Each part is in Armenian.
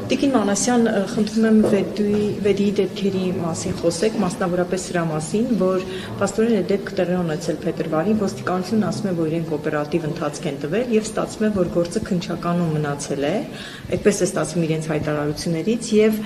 Տիկին Մանասյան, խնդրում եմ վեդի դեպքերի մասին խոսեք, մասնավորապես սրա մասին, որ փաստորեն է դեպք տեղի ունեցել փետրվարին, ոստիկանությունն ասում է, որ իրենք օպերատիվ ընթացք են տվել եւ ստացվում է, որ գործը քննչականում մնացել է, այդպես է ստացվում իրենց հայտարարություններից եւ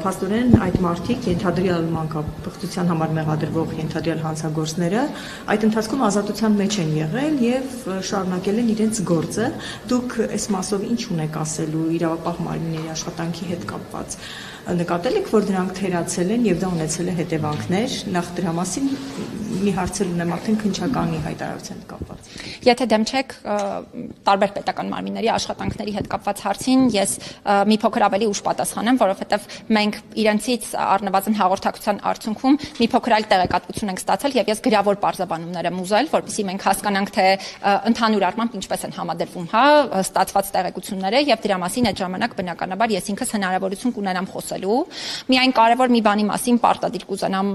փաստորեն այդ մարդիկ ենթադրյալ մանկապղծության համար մեղադրվող ենթադրյալ հանցագործները այդ ընթացքում ազատության մեջ են եղել եւ շարունակել են իրենց գործը։ Դուք այս մասով ինչ ունեք ասելու իրավապահ մարմինների աշխատանքի հետ կապված։ Նկատել եք, որ դրանք թերացել են եւ դա ունեցել է հետևանքներ։ Նախ դրա մասին մի հարցել ունեմ արդեն քննչականի հայտարարության հետ կապված։ Եթե դեմ չեք տարբեր պետական մարմինների աշխատանքների հետ կապված հարցին, ես մի փոքր ավելի ուշ պատասխանեմ, որովհետեւ մենք իրենցից առնվազն հաղորդակցության արդյունքում մի փոքր այլ տեղեկատվություն ենք ստացել եւ ես գրավոր բարձաբանումներ եմ ուզել, որպեսզի մենք հասկանանք, թե ընդհանուր առմամբ ինչպես են համադրվում, ստացված տեղեկությունները եւ դրա մասին այդ ժամանակ բնականաբար ես ինքս հնարավորություն կունենամ խոսելու։ Միայն կարևոր մի բանի մասին պարտադիր կուզենամ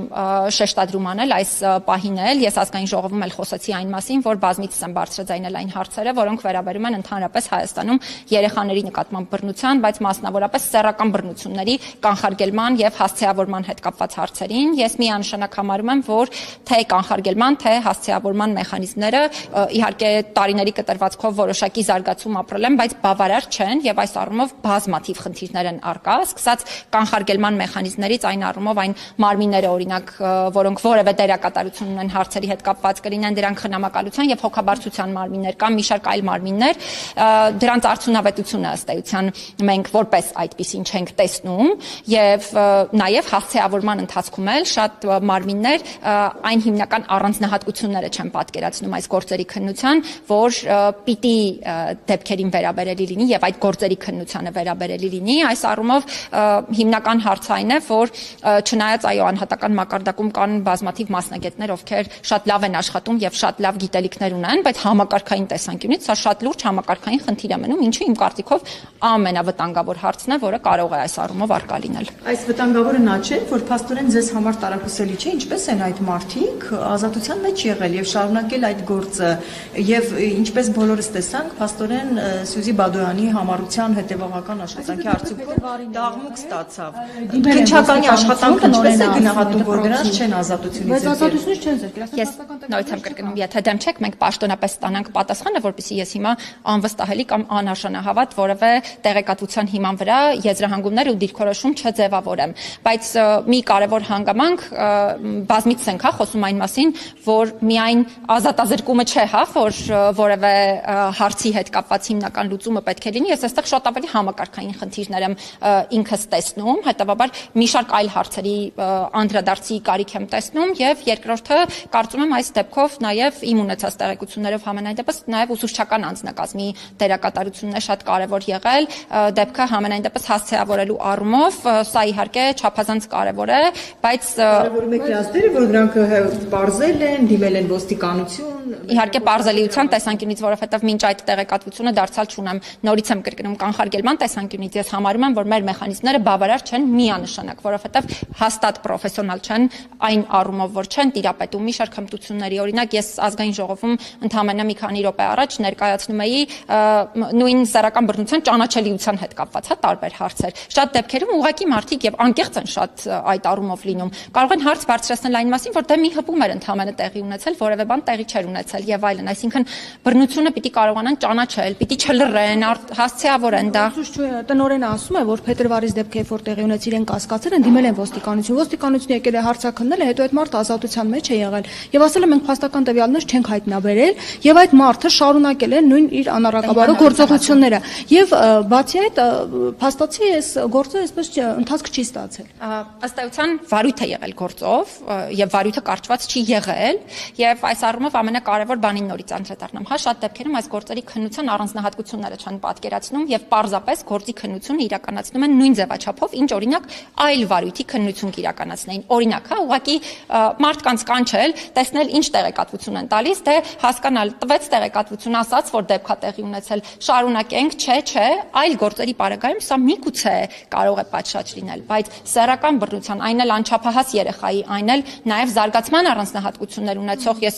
շեշտադրում անել այս պահին էլ, ես ազգային ժողովում էլ խոսեցի այն մասին, որ բազմիցս եմ բարձրաձայնել այն հարցերը, որոնք վերաբերում են ընդհանրապես Հայաստանում երեխաների նկատմամբ բռնության, բայց մասնավորապես սեռական բռնությունների կանխարգելման եւ հասցեավորման հետ կապված հարցերին։ Ես միանշանակ համարում եմ, որ թե կանխարգելման, թե հասցեավորման մեխանիզմները իհարկե տարիների կտրվածքով որոշակի զարգացում ապրել են, բայց բավարար չեն եւ այս առումով բազմաթիվ խնդիրներ են առկա, սկսած կանխարգելման մեխանիզմներից այն առումով այն մարմինները օրինակ, որոնք որևէ դերակատարություն ունեն հարցերի հետ կապված կլինեն, դրանք խնամակալության եւ հոգաբարձության մարմիններ կամ մի շարք այլ մարմիններ, դրանց արդյունավետությունը ըստ էության մենք որպես այդպիսին չենք տեսնում եւ նաեւ հասցեավորման ընթացքում էլ շատ մարմիններ այն հիմնական առանձնահատկությունները չեն պատկերացնում այս գործերի քննության, որ պիտի դեպքերին վերաբերելի լինի եւ այդ գործերի քննությանը վերաբերելի լինի։ Այս առումով հիմնական հարցը այն է, որ չնայած այո անհատական մակարդակում կան բազմաթիվ մասնագետներ, ովքեր շատ լավ են աշխատում եւ շատ լավ գիտելիքներ ունեն, բայց համակարգային տեսանկյունից սա շատ լուրջ համակարգային խնդիր է մնում, ինչը իմ կարծիքով ամենավտանգավոր հարցն է, որը կարող է այս առումով առկա լինել։ Այս վտանգավորը նա չէ, որ փաստորեն ձեզ համար տարակուսելի չէ, ինչպես են այդ մարդիկ ազատության մեջ եղել եւ շարունակել այդ գործը եւ ինչպես բոլորս տեսանք, փաստորեն Սյուզի Բադոյանի համառության հետեւողական աշխատանքի արդյունքում դաղմուկ ստացավ։ Քննչականի աշխատանքը ինչպես է գնահատում, որ դրանց չեն ազատությունից բայց ազատությունից չեն զրկել։ Ես նորից եմ կրկնում, եթե դեմ չեք, մենք պաշտոնապես ստանանք պատասխանը, որպեսզի ես հիմա անվստահելի կամ անարժանահավատ որևէ տեղեկատվության հիման վրա եզրահանգումներ ու դիրքորոշում չձևավորեմ։ Բայց մի կարևոր հանգամանք բազմիցս ենք խոսում այն մասին, որ միայն ազատազրկումը չէ, որ որևէ հարցի հետ կապված հիմնական լուծումը պետք է լինի։ Ես այստեղ շատ ավելի համակարգային խնդիրներ եմ ինքս տեսնում, հետեւաբար մի շարք այլ հարցերի անդրադարձի կարիք եմ տեսնում եւ երկրորդը կարծում եմ այս դեպքով նաեւ իմ ունեցած տեղեկություններով համենայն դեպս նաեւ ուսուցչական անձնակազմի դերակատարությունն է շատ կարեւոր եղել դեպքը համենայն դեպս հասցեավորելու առումով սա իհարկե չափազանց կարեւոր է, բայց կարևորում եք դերը, որ դրանք պարզել են, դիմել են ոստիկանություն իհարկե պարզելիության տեսանկյունից, որովհետև մինչ այդ տեղեկատվությունը դարձյալ չունեմ, նորից եմ կրկնում կանխարգելման տեսանկյունից ես համարում եմ, որ մեր մեխանիզմները բավարար չեն միանշանակ, որովհետև հաստատ պրոֆեսիոնալ չեն այն առումով, որ չեն տիրապետում մի շարք հմտությունների, օրինակ ես ազգային ժողովում ընդամենը մի քանի րոպե առաջ ներկայացնում էի նույն սեռական բռնության ճանաչելիության հետ կապված տարբեր հարցեր։ Շատ դեպքերում ուղղակի մարդիկ եւ անկեղծ են շատ այդ առումով լինում։ Կարող են հարց բարձրացնել այն մասին, որ դե մի հպում էր ընդամենը տեղի ունեցել, որևէ բան տեղի չէր ունեցել եւ այլն, այսինքն բռնությունը պիտի կարողանան ճանաչել, պիտի չլռեն, հասցեավորեն դա։ Տնօրենը ասում է, որ փետրվարից դեպքը որ տեղի ունեցել իրեն կասկածել են, դիմել են ոստիկանություն, ոստիկանությունը եկել է հարցաքննել, հետո այդ մարդը ազատության մեջ է եղել եւ ասել է մենք փաստական տվյալներ չենք հայտնաբերել եւ այդ մարդը շարունակել է նույն իր անառակաբար գործողությունները եւ բացի այդ փաստացի այս գործը այսպես ընթացք չի ստացել։ Ըստ էության վարույթ է եղել գործով եւ վարույթը կարճված չի եղել եւ այս առումով ամենակարևոր բանին նորից անդրադառնամ, շատ դեպքերում այս գործերի քննության առանձնահատկությունները չեն պատկերացնում եւ պարզապես գործի քննությունը իրականացնում են նույն ձևաչափով, ինչ օրինակ այլ վարույթի քննություն կիրականացնեին։ Օրինակ, ուղղակի մարդկանց կանչել, տեսնել ինչ տեղեկատվություն են տալիս, դե հասկանալ, տվեց տեղեկատվություն, ասաց, որ դեպք է տեղի ունեցել, շարունակենք, չէ, այլ գործերի պարագայում սա միգուցե կարող է պատշաճ լինել, բայց սեռական բռնության, այն էլ անչափահաս երեխայի, այն էլ նաեւ զարգացման առանձնահատկություններ ունեցող, ես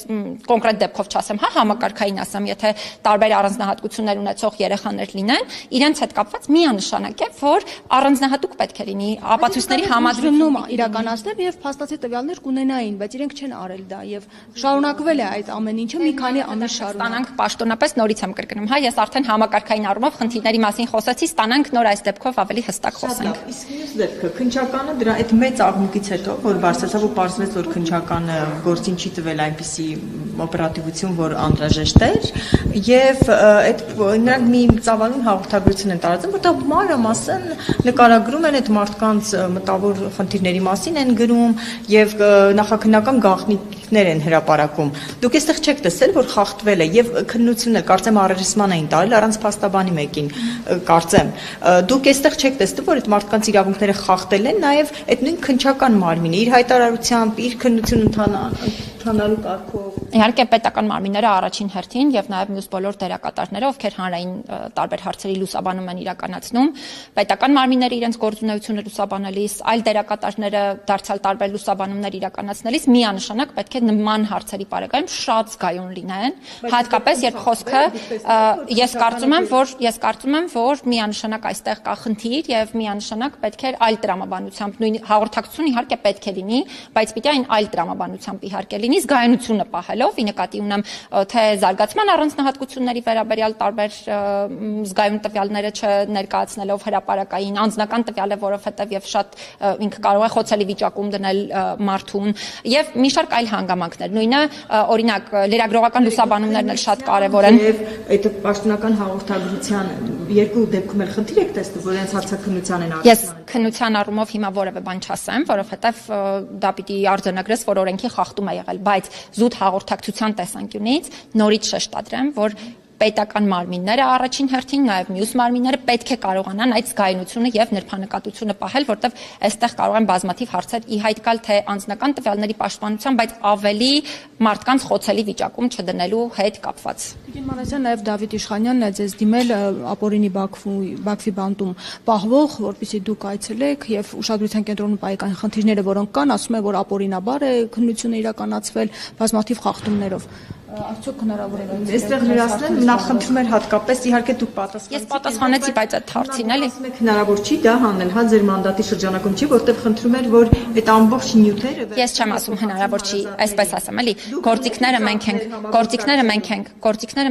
կոնկրետ որևէ դեպքով չասեմ, հա, համակարգային ասեմ, եթե տարբեր առանձնահատկություններ ունեցող երեխաներ լինեն, իրենց հետ կապված միանշանակ է, որ առանձնահատուկ պետք է լինի ապացույցների համադրումն իրականացնել եւ փաստացի տվյալներ կունենային, բայց իրենք չեն արել դա եւ շարունակվել է այդ ամեն ինչը մի քանի ամիս շարունակ։ Ստանանք պաշտոնապես նորից եմ կրկնում, հա, ես արդեն համակարգային առումով խնդիրների մասին խոսեցի, ստանանք նոր այս դեպքով ավելի հստակ խոսենք։ Իսկ մյուս դեպքը քննչականը դրա այդ մեծ աղմուկից հետո, որ բարձրացավ ու պարզվեց, որ քննչականը գործին չի տվել այնպիսի օպերատիվություն, որ անհրաժեշտ էր, եւ այդ նրանք մի ծավալուն հաղորդագրություն են տարածում, որտեղ մանրամասն նկարագրում են այդ մարդկանց մտավոր խնդիրների մասին են գրում եւ նախաքննական գաղտնիքներ են հրապարակում։ Դուք այստեղ չեք տեսել, որ խախտվել է եւ քննությունն էլ կարծեմ առերեսման էին տարել առանց փաստաբանի մեկին, կարծեմ։ Դուք այստեղ չեք տեսնում, որ այդ մարդկանց իրավունքները խախտել են, նաեւ այդ նույն քննչական մարմինը իր հայտարարությամբ, իր քննություն ընդհանալու կարգով։ Իհարկե պետական մարմինները առաջին հերթին եւ նաեւ մյուս բոլոր դերակատարները, ովքեր հանրային տարբեր հարցերի լուսաբանում են իրականացնում, պետական մարմինները իրենց գործունեությունը լուսաբանելիս, այլ դերակատարները դարձյալ տարբեր լուսաբանումներ իրականացնելիս միանշանակ պետք է նման հարցերի բարեկայում շատ զգայուն լինեն, հատկապես երբ խոսքը ես կարծում եմ, որ միանշանակ այստեղ կա խնդիր եւ միանշանակ պետք է այլ տրամաբանությամբ նույն հաղորդակցություն իհարկե պետք է լինի, բայց պիտի այն այլ տրամաբանությամբ իհարկե լինի զգայունությունը պահելով, ի նկատի ունեմ թե զարգացման առանձնահատկությունների վերաբերյալ տարբեր զգայուն տվյալները չներկայացնելով հրապարակային անձնական տվյալ է, որովհետև եւ շատ ինքը կարող է խոցելի վիճակում դնել մարդուն եւ մի շարք այլ հանգամանքներ։ Նույնը օրինակ լրագրողական լուսաբանումներն էլ շատ կարեւոր են։ Եվ այդ պաշտոնական հաղորդագրության երկու դեպքում էլ խնդիր եք տեսնում, որ իրենց հարցաքննության են Ես քննության առումով հիմա որևէ բան չասեմ, որովհետև դա պիտի արձանագրես, որ օրենքի խախտում է եղել, բայց զուտ հաղորդակցության տեսանկյունից նորից շեշտադրեմ, որ պետական մարմինները առաջին հերթին, նաև մյուս մարմինները պետք է կարողանան այդ զգայունությունը եւ նրբանկատությունը պահել, որտեղ այստեղ կարող են բազմաթիվ հարցեր ի հայտ գալ թե անձնական տվյալների պաշտպանության, բայց ավելի մարդկանց խոցելի վիճակում չդնելու հետ կապված։ Տիկին Մանասյան, նաև Դավիթ Իշխանյանն է ձեզ դիմել ապօրինի Բաքվի բանտում պահվող, որպեսզի դուք այցելեք եւ ուշադրության կենտրոնում պայքարի խնդիրները, որոնք կան, ասում է, որ ապօրինաբար է քննությունը իրականացվել բազմաթիվ խախտումներով։ Արդյոք հնարավոր է այստեղ լրացնել, նախ խնդրում էր հատկապես իհարկե դուք պատասխանեցիք։ Ես պատասխանեցի, բայց այդ հարցին էլի հնարավոր չի դա հանել, հա ձեր մանդատի շրջանակում չի, որտեղ խնդրում էր, որ այդ ամբողջ նյութերը Ես չեմ ասում հնարավոր չի, այսպես ասեմ, էլի, գործիքները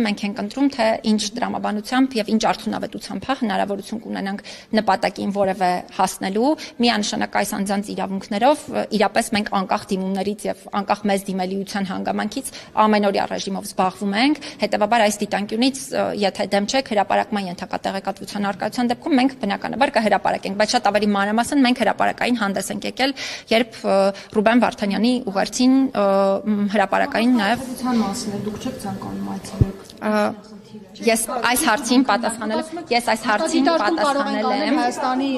մենք ենք ընտրում, թե ինչ տրամաբանությամբ եւ ինչ արդյունավետությամբ հա հնարավորություն կունենանք նպատակին որևէ հասնելու, միանշանակ այս անձանց իրավունքներով իրապես մենք անկախ դիմումներից եւ անկախ մեզ դիմելիության հանգամանքից ամենօրյա ռեժիմով զբաղվում ենք, հետեւաբար այս դիտանկյունից եթե դեմ չեք հրապարակման ենթակա տեղեկատվության արկայության դեպքում մենք բնականաբար կհրապարակենք, բայց շատ ավելի մանրամասն մենք հրապարակային հանդես ենք եկել, երբ Ռուբեն Վարդանյանի ուղերձին հրապարակային նաեւ մասն է, դուք չեք ցանկանում այցելեք։ Ես այս հարցին պատասխանել եմ Հայաստանի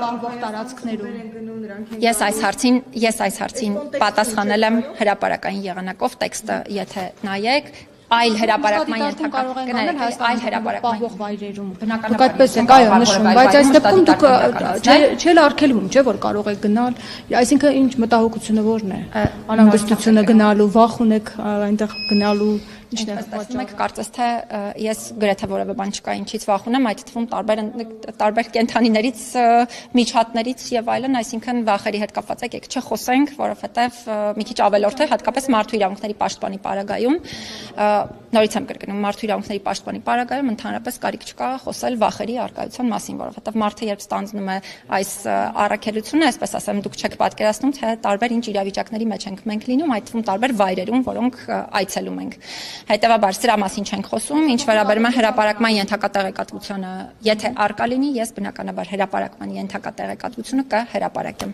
պահվող տարածքներում։ Ես այս հարցին պատասխանել եմ հրապարակային եղանակով տեքստը, եթե նայեք, այլ հրապարակման ենթակա այլ հրապարակման պահվող վայրերում։ Դուք այդպես եք այո նշում, բայց այս դեպքում դուք չել արգելվում, չէ՞ որ կարող եք գնալ, այսինքն ինչ մտահոգությունը որն է։ Անհանգստությունը գնալու, վախ ունեք այնտեղ գնալու ինչն է պատճառը։ Մենք կարծես թե ես գրեթե որևէ բան չկա ինչից վախ ունեմ, այդ թվում տարբեր կենթանիներից, միջատներից եւ այլն, այսինքն վախերի հետ կապված եք չխոսենք, որովհետեւ մի քիչ ավելորդ է հատկապես մարդու իրավունքների պաշտպանի պարագայում, նորից եմ կրկնում, մարդու իրավունքների պաշտպանի պարագայում ընդհանրապես կարիք չկա խոսել վախերի արկայության մասին, որովհետեւ մարդը երբ ստանձնում է այս առաքելությունը, այսպես ասեմ, դուք չեք պատկերացնում, թե տարբեր ինչ իրավիճակների մեջ ենք մենք լինում, այդ թվում տարբեր վայրերում, որոնք այցելում ենք։ Հետևաբար սրա մասին չենք խոսում, ինչ վերաբերում է հրապարակման ենթակա տեղեկատվությանը, եթե արկա լինի, ես բնականաբար հրապարակման ենթակա տեղեկատվությունը կհրապարակեմ։